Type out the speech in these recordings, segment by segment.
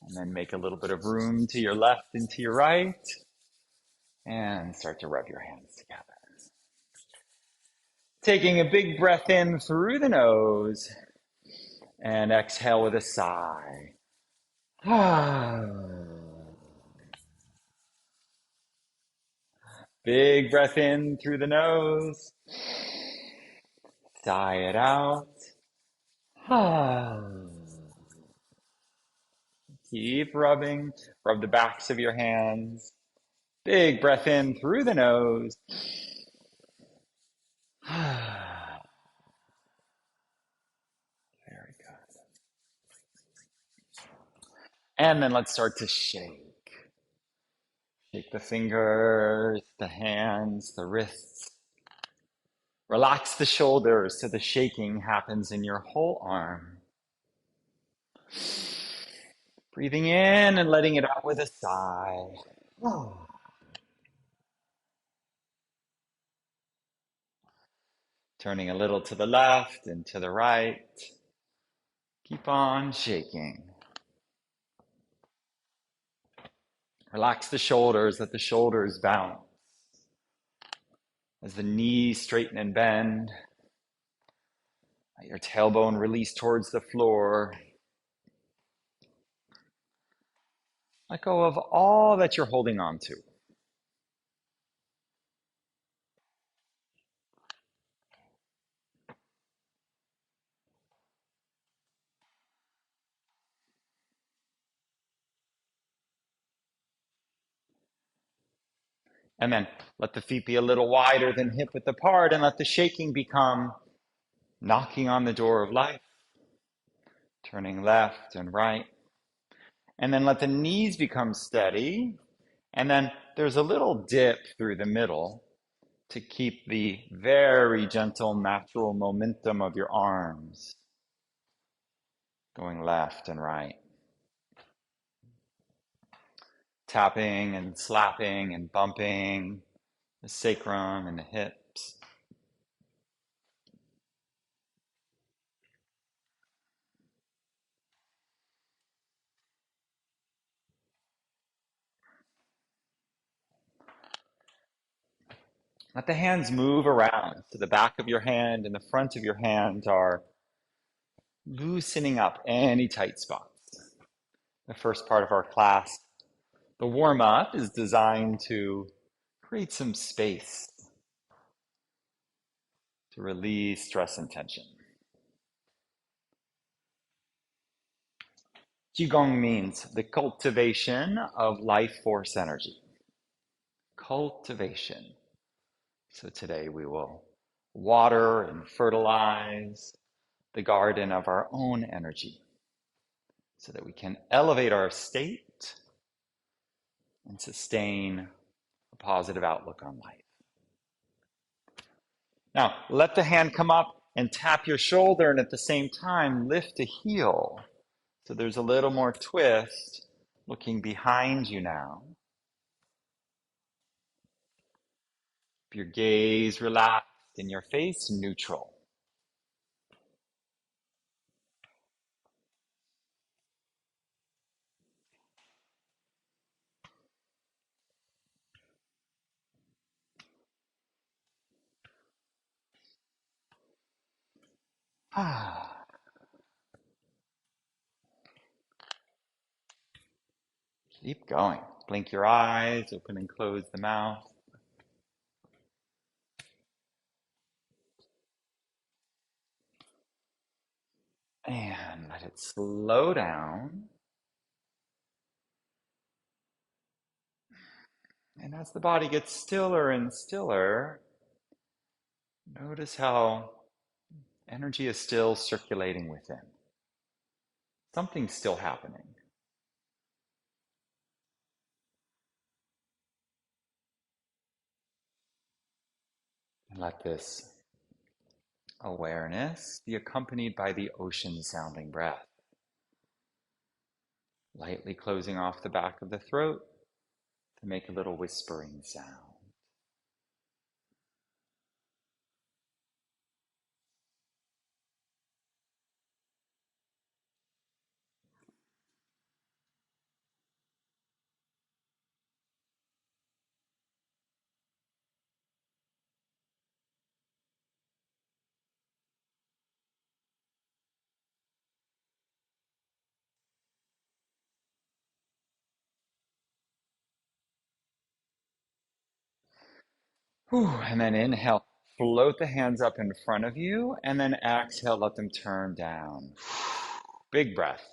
And then make a little bit of room to your left and to your right. And start to rub your hands together. Taking a big breath in through the nose. And exhale with a sigh. Big breath in through the nose. Sigh it out. Keep rubbing. Rub the backs of your hands. Big breath in through the nose. Very good. And then let's start to shake. Shake the fingers, the hands, the wrists. Relax the shoulders so the shaking happens in your whole arm. Breathing in and letting it out with a sigh. Turning a little to the left and to the right. Keep on shaking. Relax the shoulders, let the shoulders bounce. As the knees straighten and bend, let your tailbone release towards the floor. Let go of all that you're holding on to. And then let the feet be a little wider than hip width apart, and let the shaking become knocking on the door of life, turning left and right. And then let the knees become steady. And then there's a little dip through the middle to keep the very gentle, natural momentum of your arms going left and right. Tapping and slapping and bumping the sacrum and the hips. Let the hands move around. So the back of your hand and the front of your hand are loosening up any tight spots. The first part of our class, the warm up, is designed to create some space to release stress and tension. Qigong means the cultivation of life force energy. Cultivation. So today we will water and fertilize the garden of our own energy so that we can elevate our state and sustain a positive outlook on life. Now, let the hand come up and tap your shoulder, and at the same time, lift a heel. So there's a little more twist looking behind you now. Keep your gaze relaxed and your face neutral. Keep going. Blink your eyes, open and close the mouth. And let it slow down. And as the body gets stiller and stiller, notice how energy is still circulating within. Something's still happening. And let this awareness be accompanied by the ocean sounding breath. Lightly closing off the back of the throat to make a little whispering sound. Whew, and then inhale, float the hands up in front of you, and then exhale, let them turn down. Big breath.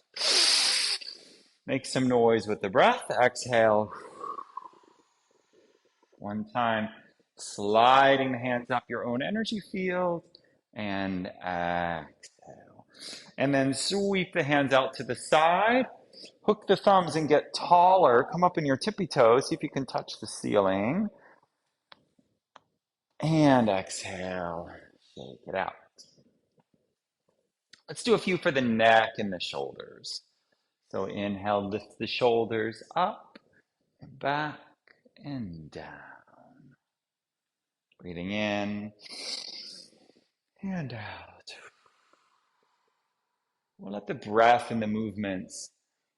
Make some noise with the breath. Exhale. One time, sliding the hands up your own energy field, and exhale. And then sweep the hands out to the side. Hook the thumbs and get taller. Come up in your tippy toes. See if you can touch the ceiling. And exhale. Shake it out. Let's do a few for the neck and the shoulders. So inhale, lift the shoulders up and back and down. Breathing in and out. We'll let the breath and the movements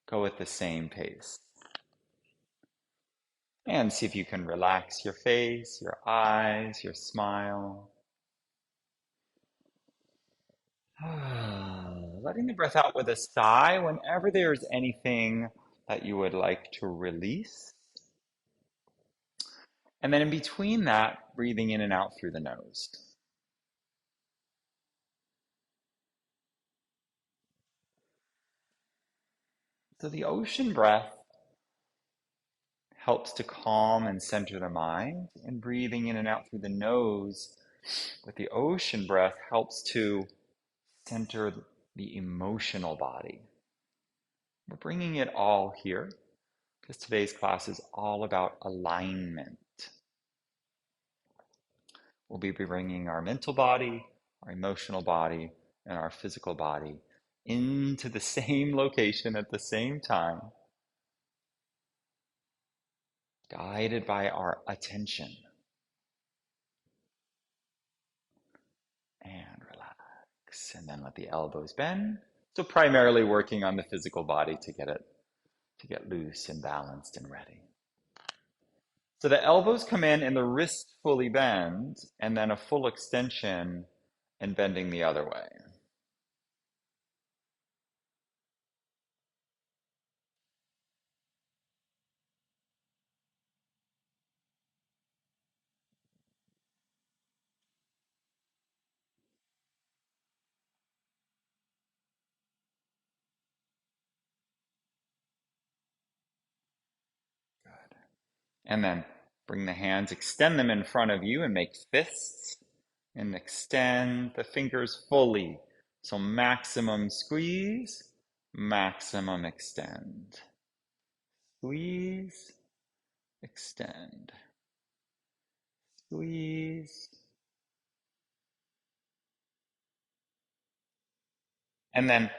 go at the same pace. And see if you can relax your face, your eyes, your smile. Letting the breath out with a sigh whenever there's anything that you would like to release. And then in between that, breathing in and out through the nose. So the ocean breath helps to calm and center the mind, and breathing in and out through the nose with the ocean breath helps to center the emotional body. We're bringing it all here because today's class is all about alignment. We'll be bringing our mental body, our emotional body, and our physical body into the same location at the same time, guided by our attention. And relax. And then let the elbows bend. So primarily working on the physical body to get loose and balanced and ready. So the elbows come in and the wrists fully bend, and then a full extension and bending the other way. Good. And then bring the hands, extend them in front of you and make fists, and extend the fingers fully. So maximum squeeze, maximum extend. Squeeze, extend. Squeeze. And then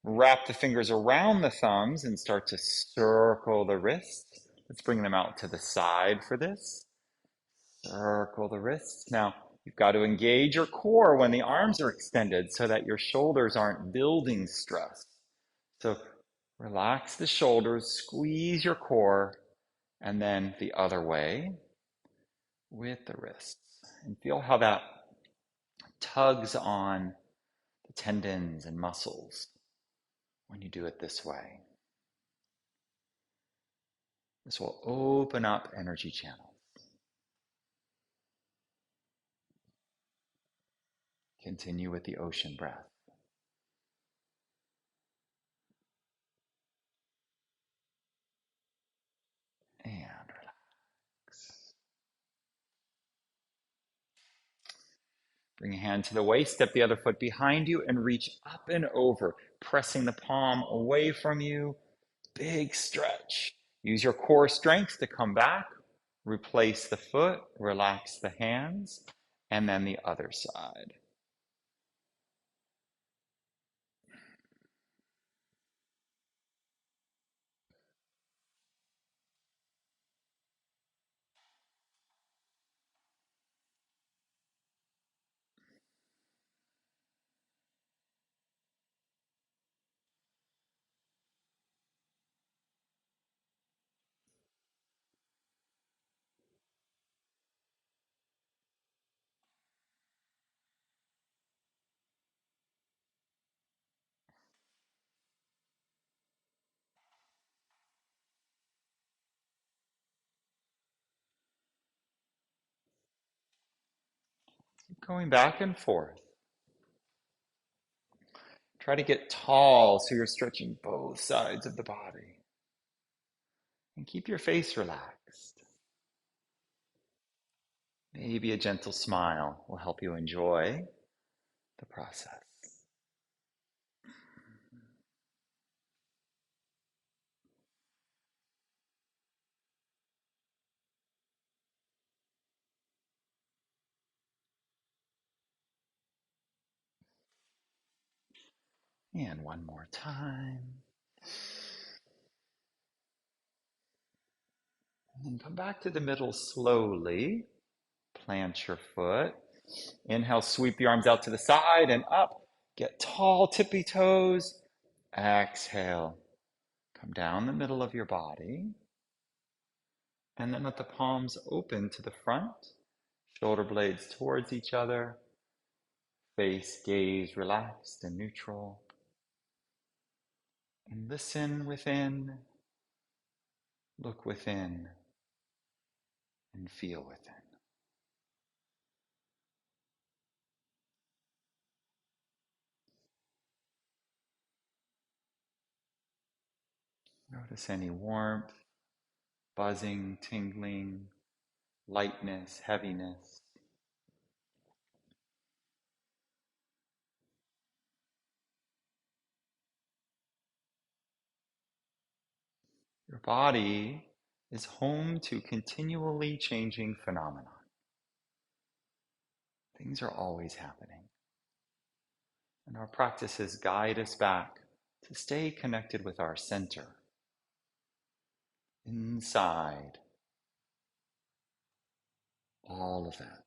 wrap the fingers around the thumbs and start to circle the wrists. Let's bring them out to the side for this. Circle the wrists. Now, you've got to engage your core when the arms are extended so that your shoulders aren't building stress. So relax the shoulders, squeeze your core, and then the other way with the wrists. And feel how that tugs on the tendons and muscles when you do it this way. This will open up energy channels. Continue with the ocean breath. And relax. Bring a hand to the waist, step the other foot behind you, and reach up and over, pressing the palm away from you. Big stretch. Use your core strength to come back. Replace the foot, relax the hands, and then the other side. going back and forth. Try to get tall so you're stretching both sides of the body. And keep your face relaxed. Maybe a gentle smile will help you enjoy the process. And one more time. And then come back to the middle slowly. Plant your foot. Inhale, sweep the arms out to the side and up. Get tall, tippy toes. Exhale. Come down the middle of your body. And then let the palms open to the front. Shoulder blades towards each other. Face, gaze relaxed and neutral. And listen within. Look within. And feel within. Notice any warmth, buzzing, tingling, lightness, heaviness. Your body is home to continually changing phenomena. Things are always happening. And our practices guide us back to stay connected with our center, inside, all of that.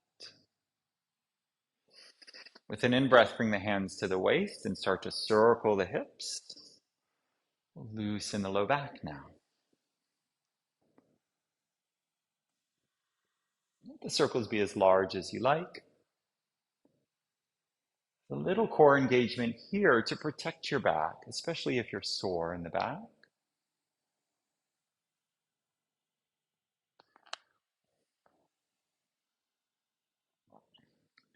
With an in-breath, bring the hands to the waist and start to circle the hips. Loosen the low back now. Let the circles be as large as you like. A little core engagement here to protect your back, especially if you're sore in the back.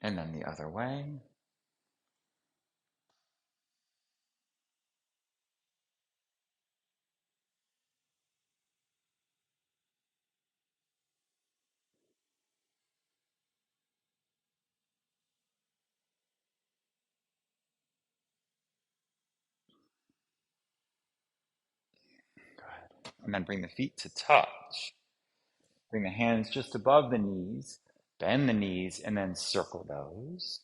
And then the other way. Good. And then bring the feet to touch. Bring the hands just above the knees. Bend the knees and then circle those.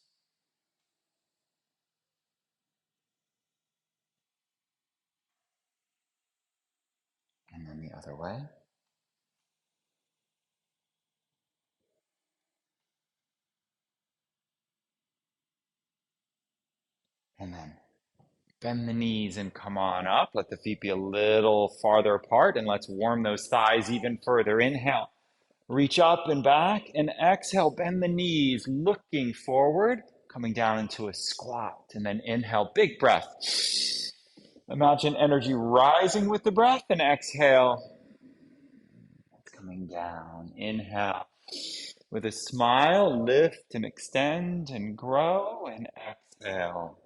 And then the other way. And then bend the knees and come on up. Let the feet be a little farther apart and let's warm those thighs even further. Inhale, reach up and back, and exhale, bend the knees, looking forward, coming down into a squat. And then inhale, big breath. Imagine energy rising with the breath, and exhale, it's coming down. Inhale. With a smile, lift and extend and grow, and exhale.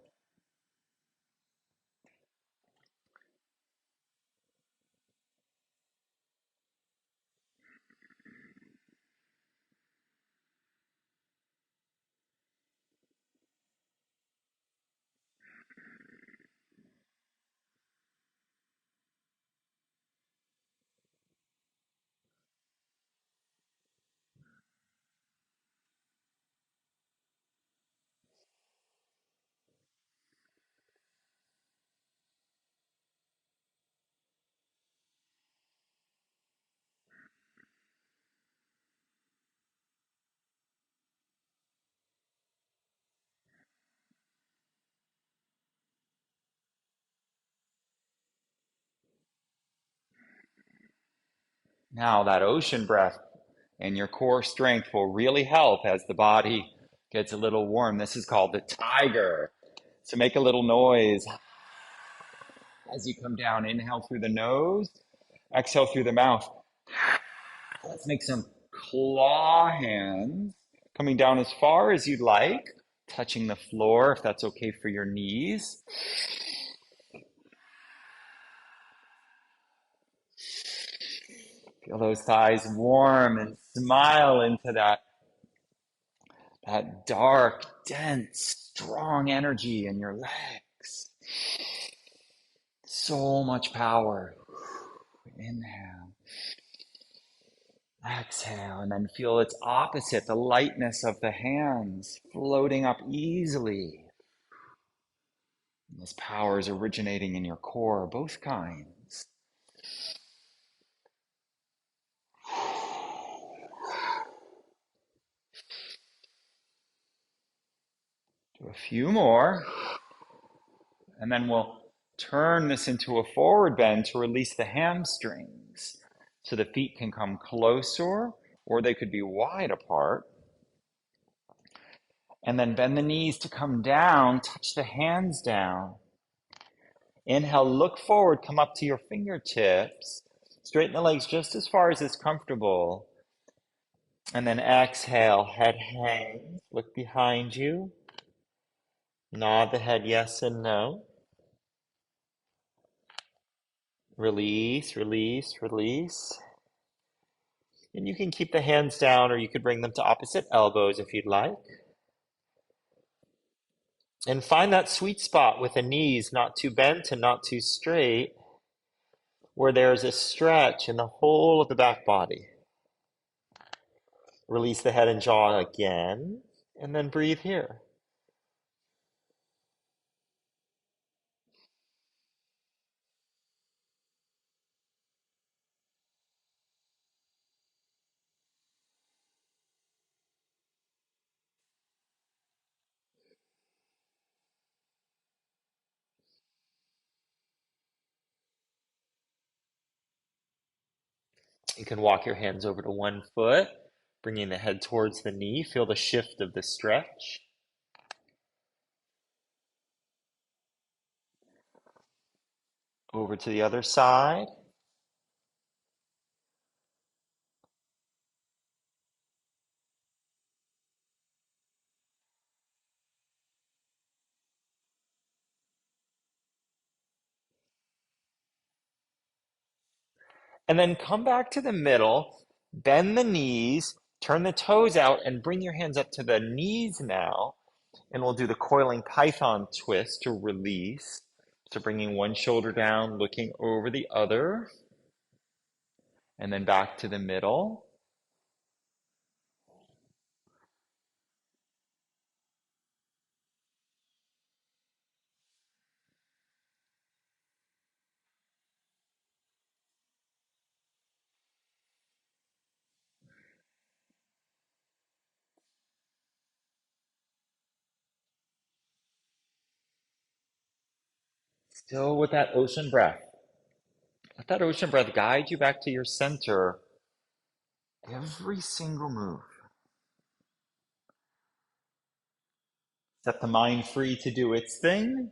Now that ocean breath and your core strength will really help as the body gets a little warm. This is called the tiger. So make a little noise as you come down. Inhale through the nose, exhale through the mouth. Let's make some claw hands Coming down as far as you'd like, touching the floor if that's okay for your knees. Feel those thighs warm and smile into that dark, dense, strong energy in your legs. So much power. Inhale. Exhale, and then feel its opposite, the lightness of the hands floating up easily. And this power is originating in your core, both kinds. Do a few more, and then we'll turn this into a forward bend to release the hamstrings so the feet can come closer or they could be wide apart. And then bend the knees to come down, touch the hands down. Inhale, look forward, come up to your fingertips. Straighten the legs just as far as is comfortable. And then exhale, head hangs. Look behind you. Nod the head yes and no. Release, release, release. And you can keep the hands down or you could bring them to opposite elbows if you'd like. And find that sweet spot with the knees not too bent and not too straight, where there's a stretch in the whole of the back body. Release the head and jaw again, and then breathe here. You can walk your hands over to one foot, bringing the head towards the knee. Feel the shift of the stretch. Over to the other side. And then come back to the middle, bend the knees, turn the toes out, and bring your hands up to the knees now. And we'll do the coiling python twist to release. So bringing one shoulder down, looking over the other, and then back to the middle. Still with that ocean breath. Let that ocean breath guide you back to your center every single move. Set the mind free to do its thing.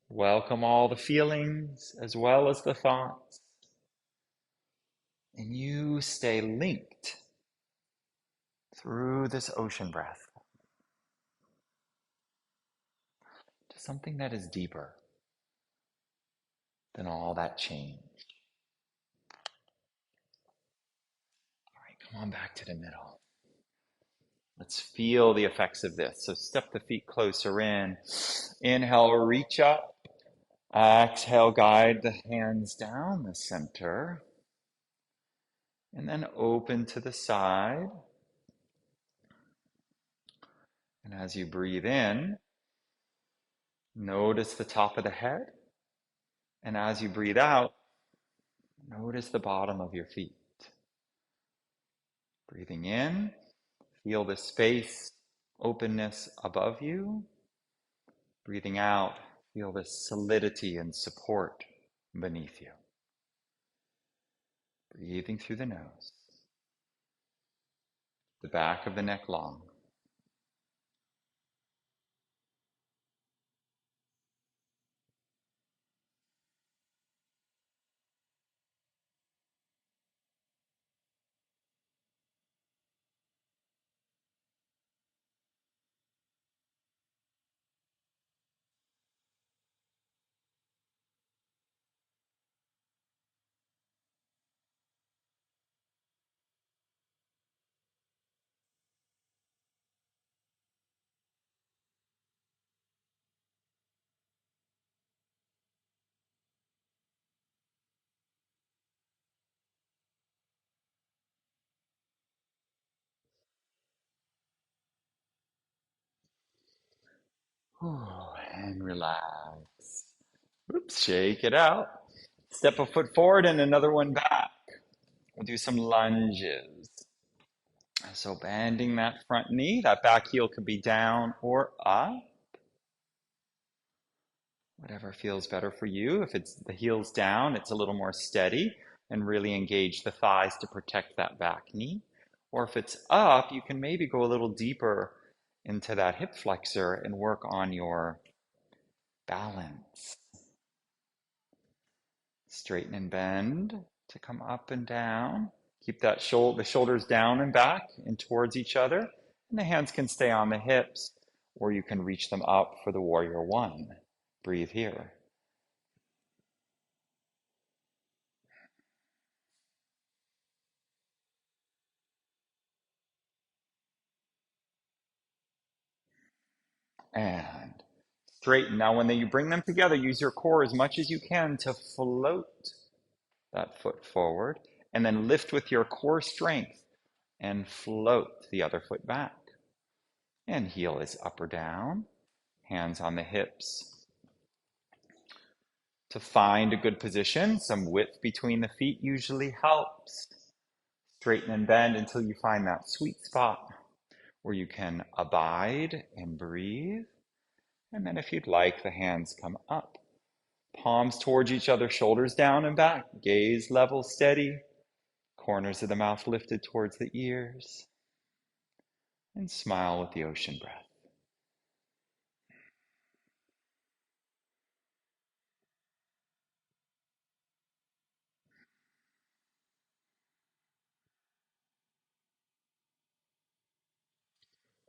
Welcome all the feelings as well as the thoughts. And you stay linked through this ocean breath to something that is deeper than all that change. All right, come on back to the middle. Let's feel the effects of this. So step the feet closer in. Inhale, reach up. Exhale, guide the hands down the center. And then open to the side. And as you breathe in, notice the top of the head. And as you breathe out, notice the bottom of your feet. Breathing in, feel the space, openness above you. Breathing out, feel the solidity and support beneath you. Breathing through the nose, the back of the neck long. And relax. Oops, shake it out. Step a foot forward and another one back. We'll do some lunges. So bending that front knee, that back heel could be down or up. Whatever feels better for you. If it's the heel's down, it's a little more steady and really engage the thighs to protect that back knee. Or if it's up, you can maybe go a little deeper into that hip flexor and work on your balance. Straighten and bend to come up and down. Keep that the shoulders down and back and towards each other. And the hands can stay on the hips, or you can reach them up for the warrior one. Breathe here. And straighten. Now, when you bring them together, use your core as much as you can to float that foot forward, and then lift with your core strength and float the other foot back. And heel is up or down, hands on the hips. To find a good position, some width between the feet usually helps. Straighten and bend until you find that sweet spot where you can abide and breathe. And then if you'd like, the hands come up. Palms towards each other, shoulders down and back. Gaze level, steady. Corners of the mouth lifted towards the ears. And smile with the ocean breath.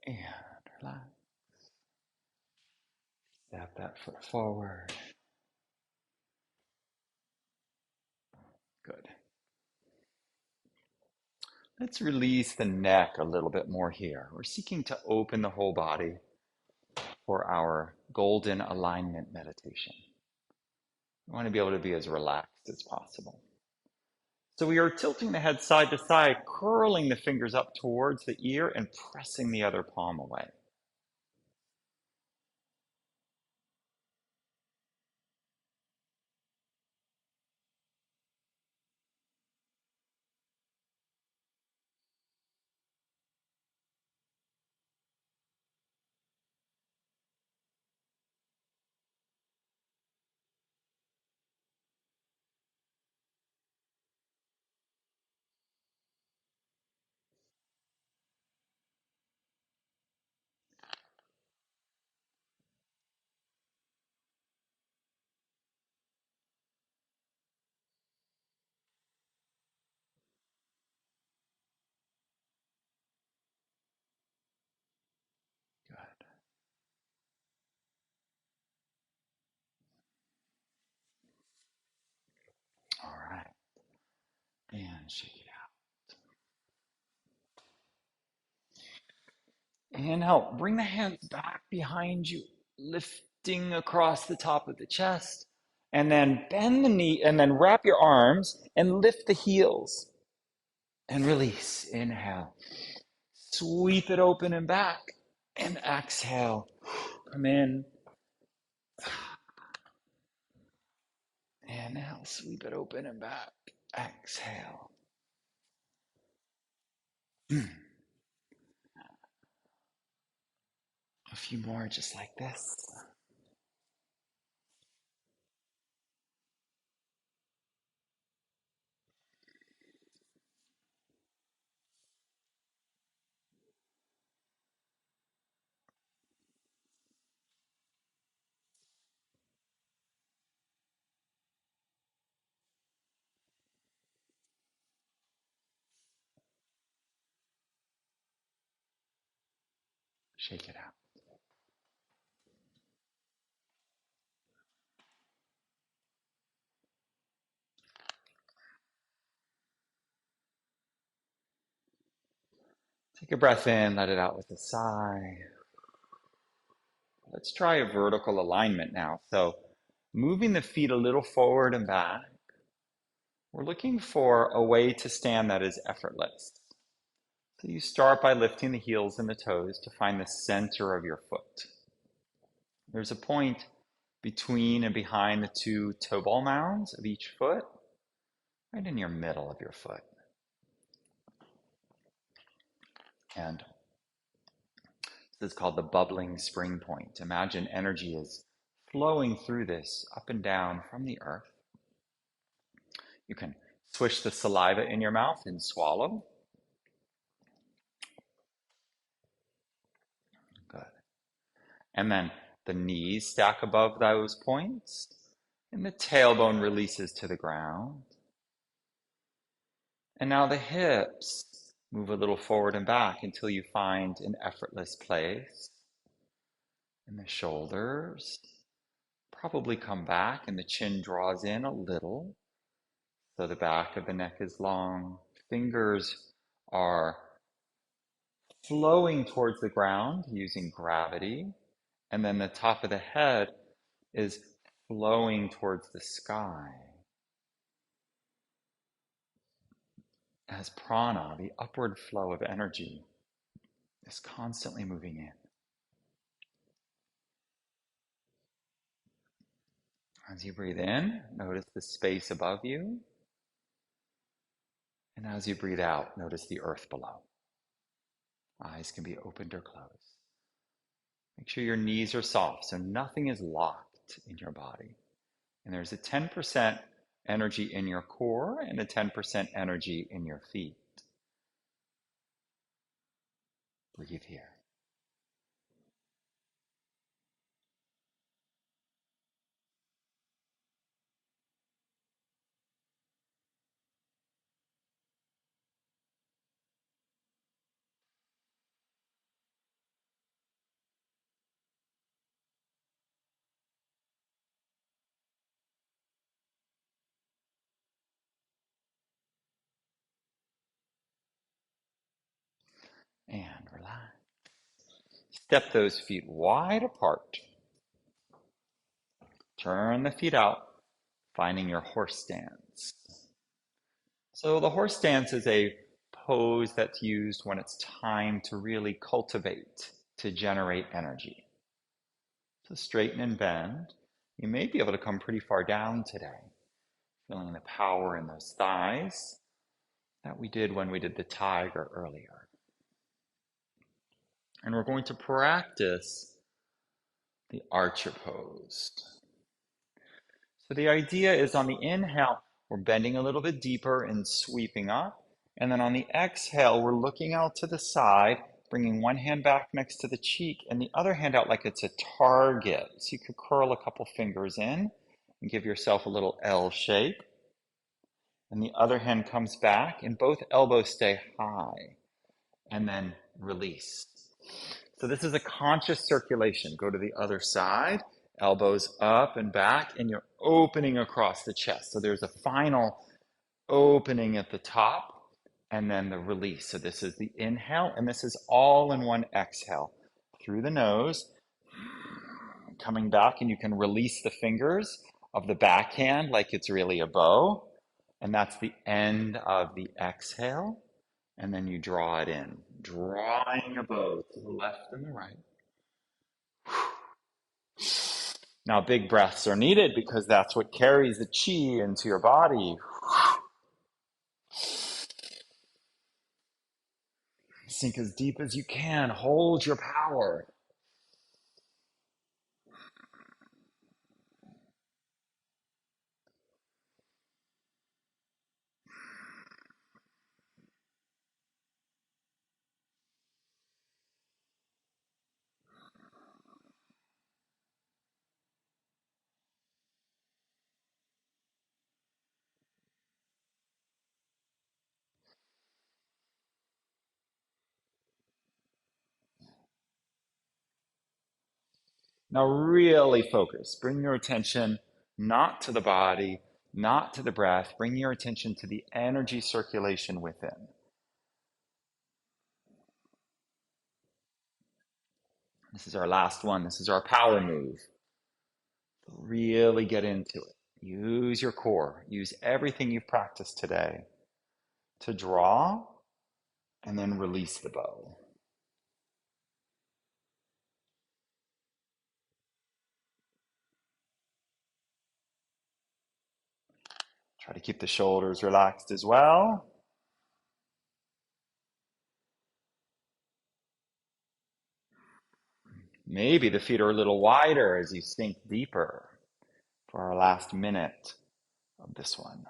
And relax. Step that foot forward. Good. Let's release the neck a little bit more here. We're seeking to open the whole body for our golden alignment meditation. We want to be able to be as relaxed as possible. So we are tilting the head side to side, curling the fingers up towards the ear and pressing the other palm away. Good. All right. And shake it out. Inhale. Bring the hands back behind you, lifting across the top of the chest. And then bend the knee and then wrap your arms and lift the heels. And release. Inhale. Sweep it open and back. And exhale. Come in. Inhale. Sweep it open and back. Exhale. A few more just like this. Shake it out. Take a breath in, let it out with a sigh. Let's try a vertical alignment now. So moving the feet a little forward and back. We're looking for a way to stand that is effortless. So you start by lifting the heels and the toes to find the center of your foot. There's a point between and behind the two toe ball mounds of each foot, right in your middle of your foot. And this is called the bubbling spring point. Imagine energy is flowing through this up and down from the earth. You can swish the saliva in your mouth and swallow. Good. And then the knees stack above those points, and the tailbone releases to the ground. And now the hips move a little forward and back until you find an effortless place. And the shoulders probably come back, and the chin draws in a little. So the back of the neck is long. Fingers are flowing towards the ground using gravity. And then the top of the head is flowing towards the sky. As prana, the upward flow of energy, is constantly moving in. As you breathe in, notice the space above you. And as you breathe out, notice the earth below. Eyes can be opened or closed. Make sure your knees are soft so nothing is locked in your body. And there's a 10% energy in your core and a 10% energy in your feet. Breathe here. And relax. Step those feet wide apart. Turn the feet out, finding your horse stance. So the horse stance is a pose that's used when it's time to really cultivate, to generate energy. So straighten and bend. You may be able to come pretty far down today, feeling the power in those thighs that we did when we did the tiger earlier. And we're going to practice the archer pose. So the idea is on the inhale, we're bending a little bit deeper and sweeping up. And then on the exhale, we're looking out to the side, bringing one hand back next to the cheek and the other hand out like it's a target. So you could curl a couple fingers in and give yourself a little L shape. And the other hand comes back and both elbows stay high. And then release. So this is a conscious circulation. Go to the other side, elbows up and back, and you're opening across the chest. So there's a final opening at the top, and then the release. So this is the inhale, and this is all in one exhale. Through the nose, coming back, and you can release the fingers of the backhand like it's really a bow. And that's the end of the exhale. And then you draw it in, drawing a bow to the left and the right. Now, big breaths are needed because that's what carries the chi into your body. Sink as deep as you can. Hold your power. Now, really focus. Bring your attention not to the body, not to the breath. Bring your attention to the energy circulation within. This is our last one. This is our power move. Really get into it. Use your core. Use everything you've practiced today to draw and then release the bow. Try to keep the shoulders relaxed as well. Maybe the feet are a little wider as you sink deeper for our last minute of this one.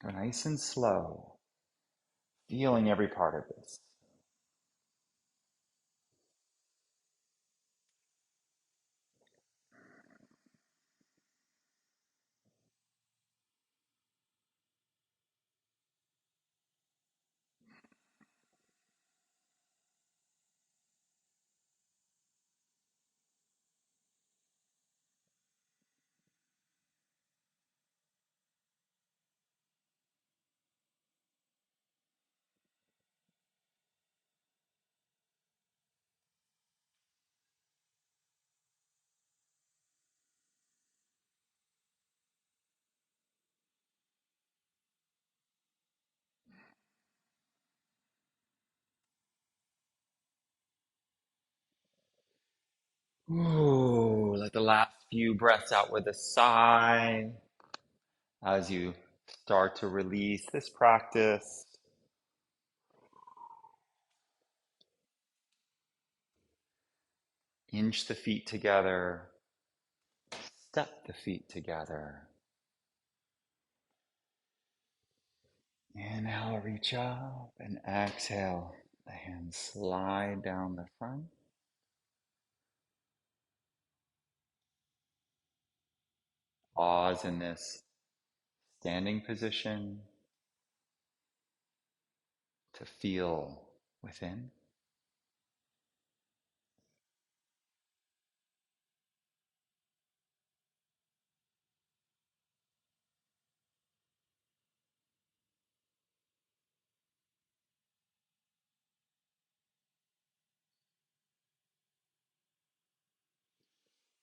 Go nice and slow, feeling every part of this. Ooh, let the last few breaths out with a sigh as you start to release this practice. Inch the feet together, step the feet together. Inhale, reach up, and exhale. The hands slide down the front. Pause in this standing position to feel within.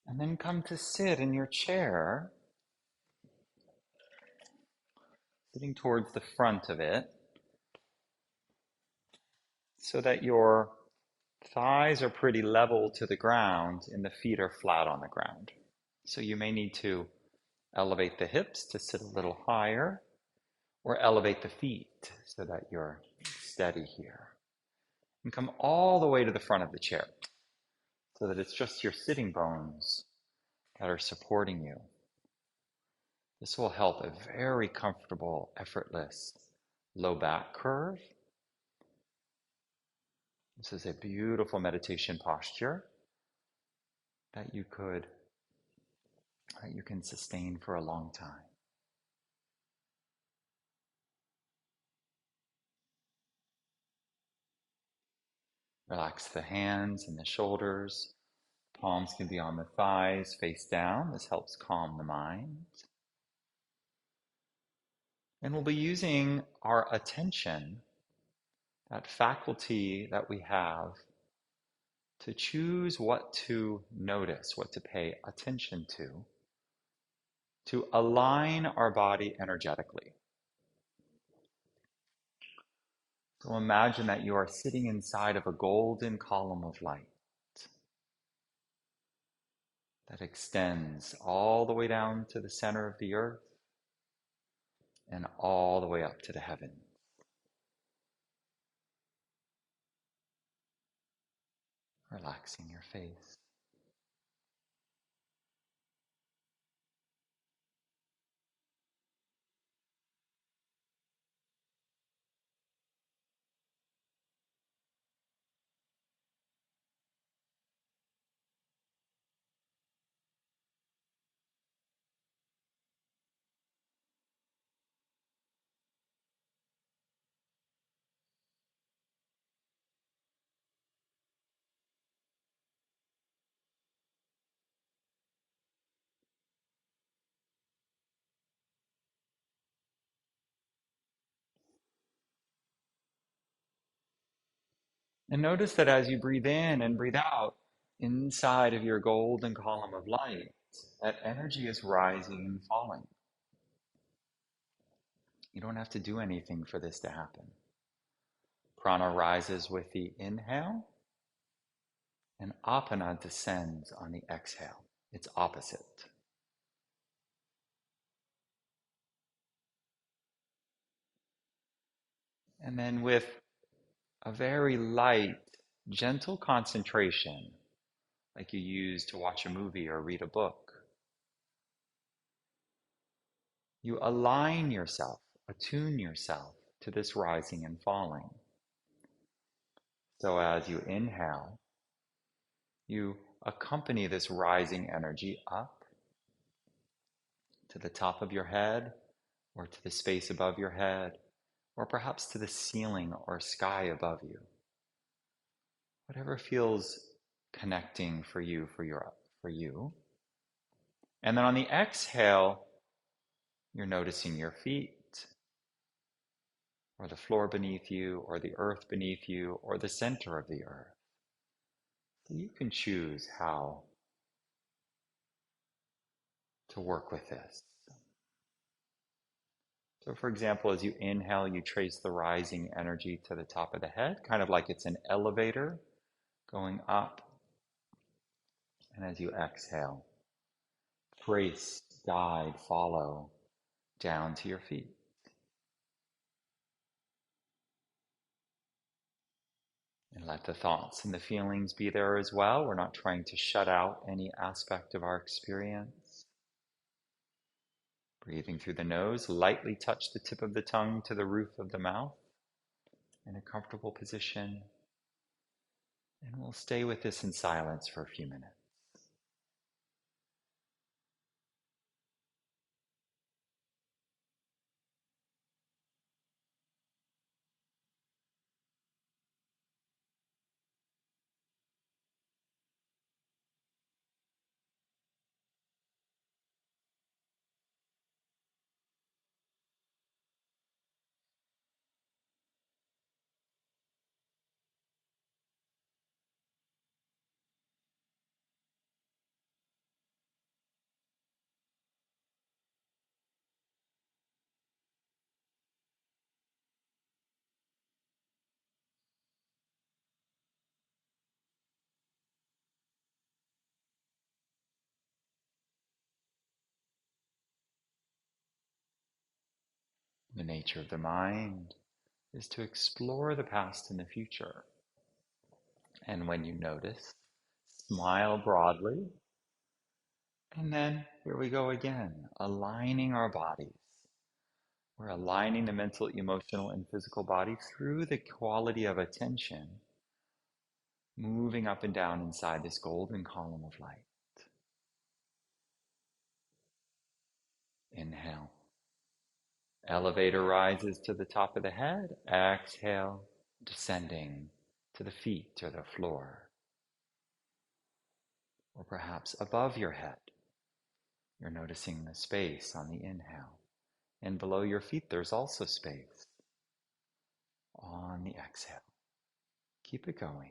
And then come to sit in your chair, sitting towards the front of it, so that your thighs are pretty level to the ground and the feet are flat on the ground. So you may need to elevate the hips to sit a little higher, or elevate the feet so that you're steady here. And come all the way to the front of the chair so that it's just your sitting bones that are supporting you. This will help a very comfortable, effortless low back curve. This is a beautiful meditation posture that you can sustain for a long time. Relax the hands and the shoulders. Palms can be on the thighs, face down. This helps calm the mind. And we'll be using our attention, that faculty that we have, to choose what to notice, what to pay attention to align our body energetically. So imagine that you are sitting inside of a golden column of light that extends all the way down to the center of the earth and all the way up to the heavens. Relaxing your face. And notice that as you breathe in and breathe out, inside of your golden column of light, that energy is rising and falling. You don't have to do anything for this to happen. Prana rises with the inhale, and apana descends on the exhale. It's opposite. And then with a very light, gentle concentration, like you use to watch a movie or read a book, you align yourself, attune yourself to this rising and falling. So as you inhale, you accompany this rising energy up to the top of your head or to the space above your head or perhaps to the ceiling or sky above you. Whatever feels connecting for you, for you. And then on the exhale, you're noticing your feet or the floor beneath you or the earth beneath you or the center of the earth. So you can choose how to work with this. So for example, as you inhale, you trace the rising energy to the top of the head, kind of like it's an elevator going up. And as you exhale, trace, guide, follow down to your feet. And let the thoughts and the feelings be there as well. We're not trying to shut out any aspect of our experience. Breathing through the nose, lightly touch the tip of the tongue to the roof of the mouth in a comfortable position. And we'll stay with this in silence for a few minutes. The nature of the mind is to explore the past and the future. And when you notice, smile broadly. And then here we go again, aligning our bodies. We're aligning the mental, emotional, and physical body through the quality of attention, moving up and down inside this golden column of light. Inhale. Elevator rises to the top of the head. Exhale, descending to the feet or the floor. Or perhaps above your head. You're noticing the space on the inhale. And below your feet, there's also space on the exhale. Keep it going.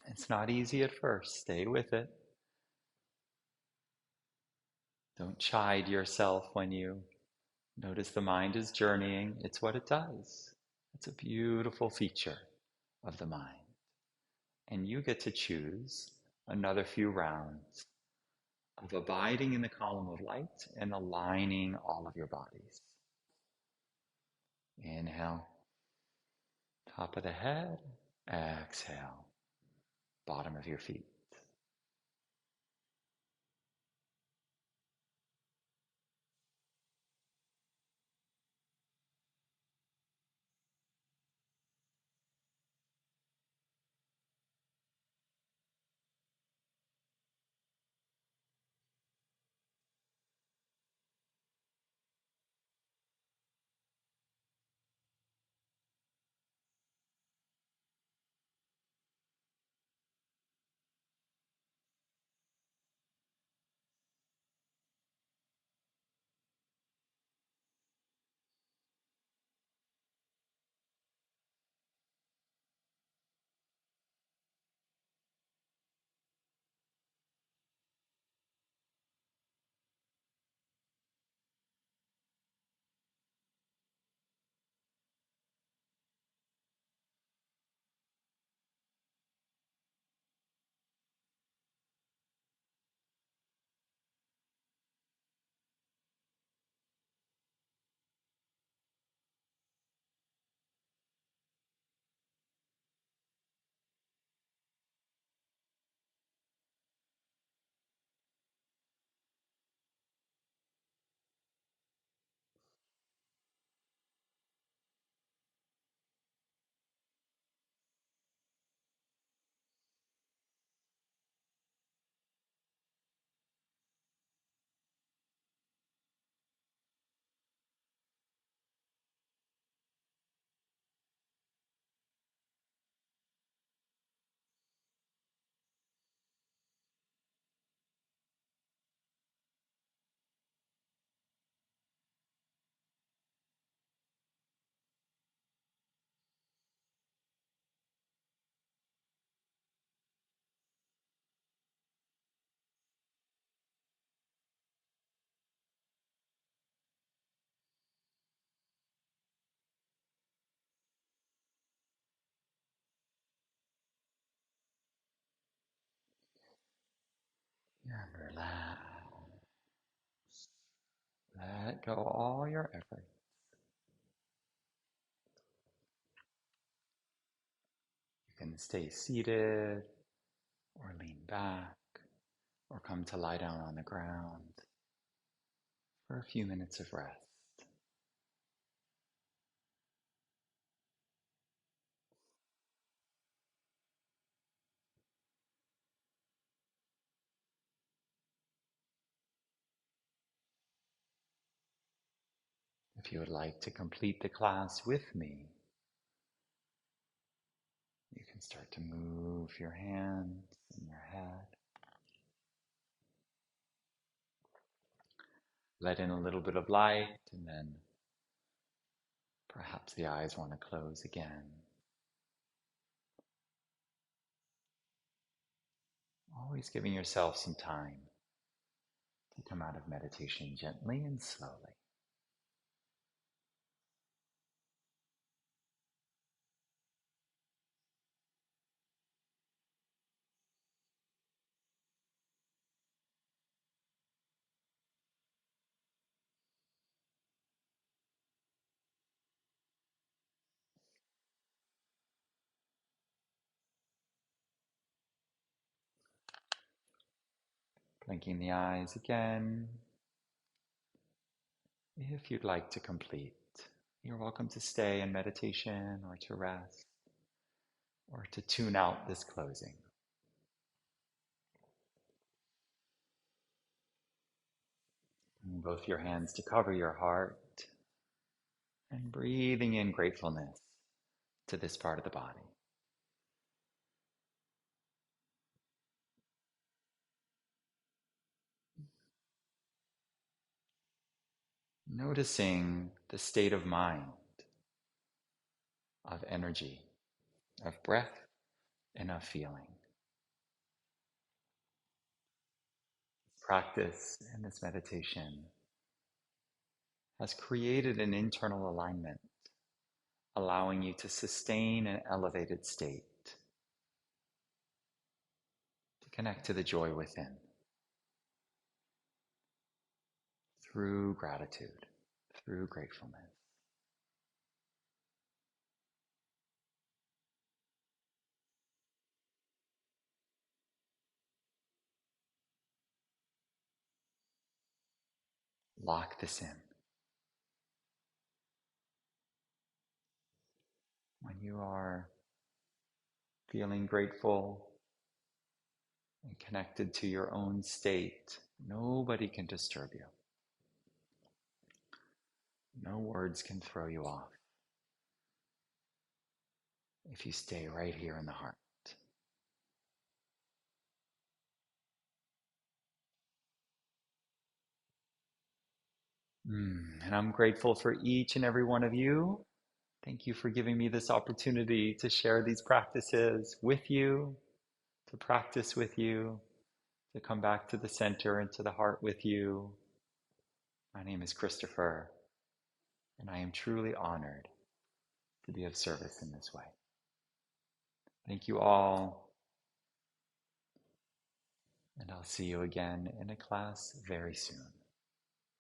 It's not easy at first. Stay with it. Don't chide yourself when you notice the mind is journeying. It's what it does. It's a beautiful feature of the mind. And you get to choose another few rounds of abiding in the column of light and aligning all of your bodies. Inhale, top of the head. Exhale, bottom of your feet. And relax. Let go all your effort. You can stay seated or lean back or come to lie down on the ground for a few minutes of rest. If you would like to complete the class with me, you can start to move your hands and your head. Let in a little bit of light, and then perhaps the eyes want to close again. Always giving yourself some time to come out of meditation gently and slowly. Blinking the eyes again. If you'd like to complete, you're welcome to stay in meditation or to rest or to tune out this closing. Bring both your hands to cover your heart and breathing in gratefulness to this part of the body. Noticing the state of mind, of energy, of breath, and of feeling. practice and this meditation has created an internal alignment, allowing you to sustain an elevated state, to connect to the joy within through gratitude, through gratefulness. Lock this in. When you are feeling grateful and connected to your own state, nobody can disturb you. No words can throw you off if you stay right here in the heart. And I'm grateful for each and every one of you. Thank you for giving me this opportunity to share these practices with you, to practice with you, to come back to the center and to the heart with you. My name is Christopher, and I am truly honored to be of service in this way. Thank you all, and I'll see you again in a class very soon.